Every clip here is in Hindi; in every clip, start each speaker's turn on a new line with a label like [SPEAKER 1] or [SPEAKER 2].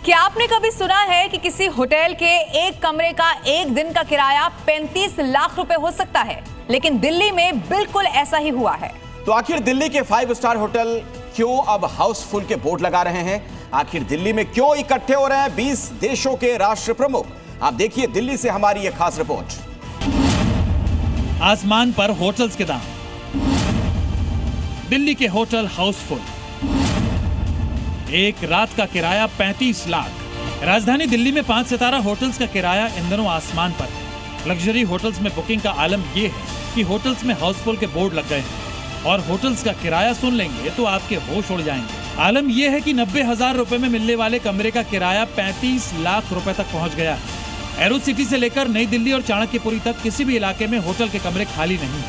[SPEAKER 1] क्या आपने कभी सुना है कि किसी होटल के एक कमरे का एक दिन का किराया 35 लाख रुपए हो सकता है? लेकिन दिल्ली में बिल्कुल ऐसा ही हुआ है।
[SPEAKER 2] तो आखिर दिल्ली के 5 स्टार होटल क्यों अब हाउसफुल के बोर्ड लगा रहे हैं? आखिर दिल्ली में क्यों इकट्ठे हो रहे हैं 20 देशों के राष्ट्र प्रमुख? आप देखिए दिल्ली से हमारी यह खास रिपोर्ट।
[SPEAKER 3] आसमान पर होटल्स के दाम, दिल्ली के होटल हाउसफुल, एक रात का किराया 35 लाख। राजधानी दिल्ली में 5 सितारा होटल्स का किराया इन दिनों आसमान पर है। लग्जरी होटल्स में बुकिंग का आलम यह है कि होटल्स में हाउसफुल के बोर्ड लग गए हैं और होटल्स का किराया सुन लेंगे तो आपके होश उड़ जाएंगे। आलम यह है कि 90,000 रुपए में मिलने वाले कमरे का किराया 35 लाख रुपए तक पहुंच गया है। एरो सिटी से लेकर नई दिल्ली और चाणक्यपुरी तक किसी भी इलाके में होटल के कमरे खाली नहीं।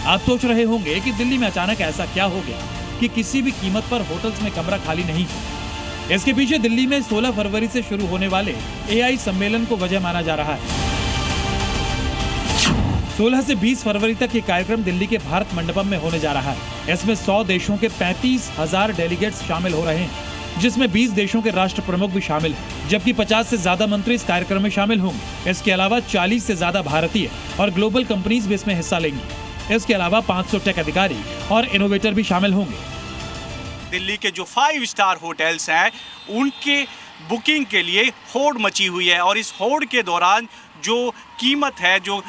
[SPEAKER 3] आप सोच रहे होंगे कि दिल्ली में अचानक ऐसा क्या हो गया कि किसी भी कीमत पर होटल्स में कमरा खाली नहीं है। इसके पीछे दिल्ली में 16 फरवरी से शुरू होने वाले AI सम्मेलन को वजह माना जा रहा है। 16 से 20 फरवरी तक ये कार्यक्रम दिल्ली के भारत मंडपम में होने जा रहा है। इसमें 100 देशों के 35,000 डेलीगेट्स शामिल हो रहे हैं, जिसमें 20 देशों के राष्ट्र प्रमुख भी शामिल हैं, जबकि 50 से ज्यादा मंत्री इस कार्यक्रम में शामिल होंगे। इसके अलावा 40 से ज्यादा भारतीय और ग्लोबल कंपनीज भी इसमें हिस्सा लेंगी। इसके अलावा 500 टेक अधिकारी और इनोवेटर भी शामिल होंगे।
[SPEAKER 4] दिल्ली के जो 5 स्टार होटल्स हैं उनके बुकिंग के लिए होड़ मची हुई है और इस होड़ के दौरान जो कीमत है, जो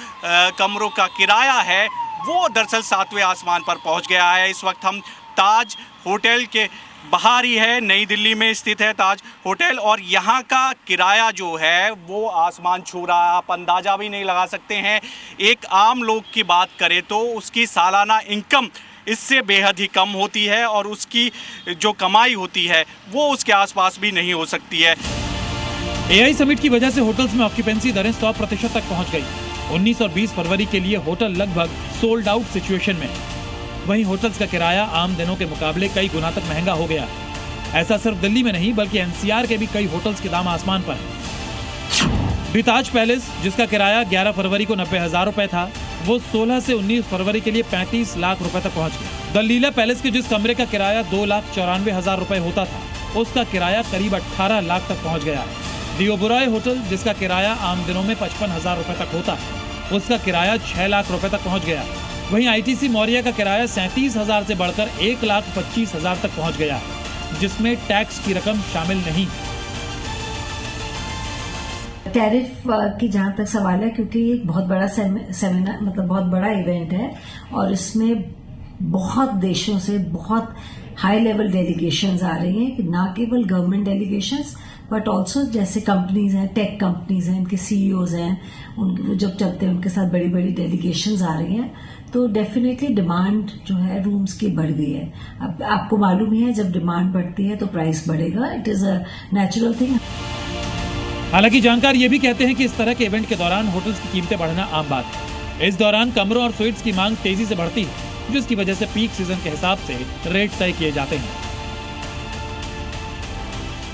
[SPEAKER 4] कमरों का किराया है, वो दरअसल 7वें आसमान पर पहुंच गया है। इस वक्त हम ताज होटल के बाहर ही है, नई दिल्ली में स्थित है ताज होटल, और यहाँ का किराया जो है वो आसमान छू रहा है। आप अंदाज़ा भी नहीं लगा सकते हैं। एक आम लोग की बात करें तो उसकी सालाना इनकम इससे बेहद ही कम होती है और उसकी जो कमाई होती है वो उसके आसपास भी नहीं हो सकती है।
[SPEAKER 3] AI समिट की वजह से होटल्स में ऑक्यूपेंसी दरें 100% तक पहुंच गई। 19 और 20 फरवरी के लिए होटल लगभग सोल्ड आउट सिचुएशन में है। वहीं होटल्स का किराया आम दिनों के मुकाबले कई गुना तक महंगा हो गया। ऐसा सिर्फ दिल्ली में नहीं बल्कि NCR के भी कई होटल्स के दाम आसमान पर है। ताज पैलेस, जिसका किराया 11 फरवरी को 90,000 रुपए था, वो 16 से 19 फरवरी के लिए 35 लाख रुपए तक पहुंच गया। द लीला पैलेस के जिस कमरे का किराया 2,94,000 रुपए होता था, उसका किराया करीब 18 लाख तक पहुंच गया है। दी ओबरॉय होटल, जिसका किराया आम दिनों में 55,000 रुपए तक होता है, उसका किराया 6 लाख रुपए तक पहुंच गया है। वहीं ITC मौर्या का किराया 37,000 से बढ़कर 1,25,000 तक पहुंच गया है, जिसमें टैक्स की रकम शामिल नहीं।
[SPEAKER 5] टैरिफ की जहां तक सवाल है, क्योंकि एक बहुत बड़ा सेमिनार मतलब बहुत बड़ा इवेंट है और इसमें बहुत देशों से बहुत हाई लेवल डेलीगेशंस आ रही हैं, ना केवल गवर्नमेंट डेलीगेशंस बट ऑल्सो जैसे कंपनीज हैं, टेक कंपनीज हैं, इनके CEOs हैं, उनके जब चलते हैं उनके साथ बड़ी बड़ी डेलीगेशंस आ रही हैं, तो डेफिनेटली डिमांड जो है रूम्स की बढ़ गई है। अब आपको मालूम ही है जब डिमांड बढ़ती है तो प्राइस बढ़ेगा। It is a natural thing.
[SPEAKER 3] हालांकि जानकार ये भी कहते हैं कि इस तरह के इवेंट के दौरान होटल्स की कीमतें बढ़ना आम बात है। इस दौरान कमरों और स्वीट्स की मांग तेजी से बढ़ती है, जिसकी वजह से पीक सीजन के हिसाब से रेट तय किए जाते हैं।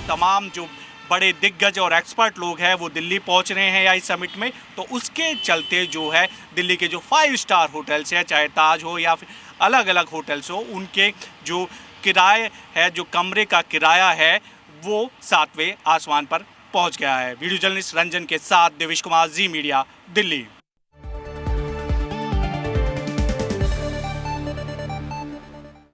[SPEAKER 4] तमाम जो बड़े दिग्गज और एक्सपर्ट लोग हैं वो दिल्ली पहुंच रहे हैं AI समिट में, तो उसके चलते जो है दिल्ली के जो 5 स्टार होटल्स हैं, चाहे ताज हो या फिर अलग अलग होटल्स हो, उनके जो किराए है, जो कमरे का किराया है, वो 7वें आसमान पर पहुंच गया है। वीडियो जर्नलिस्ट रंजन के साथ देवेश कुमार, जी मीडिया, दिल्ली।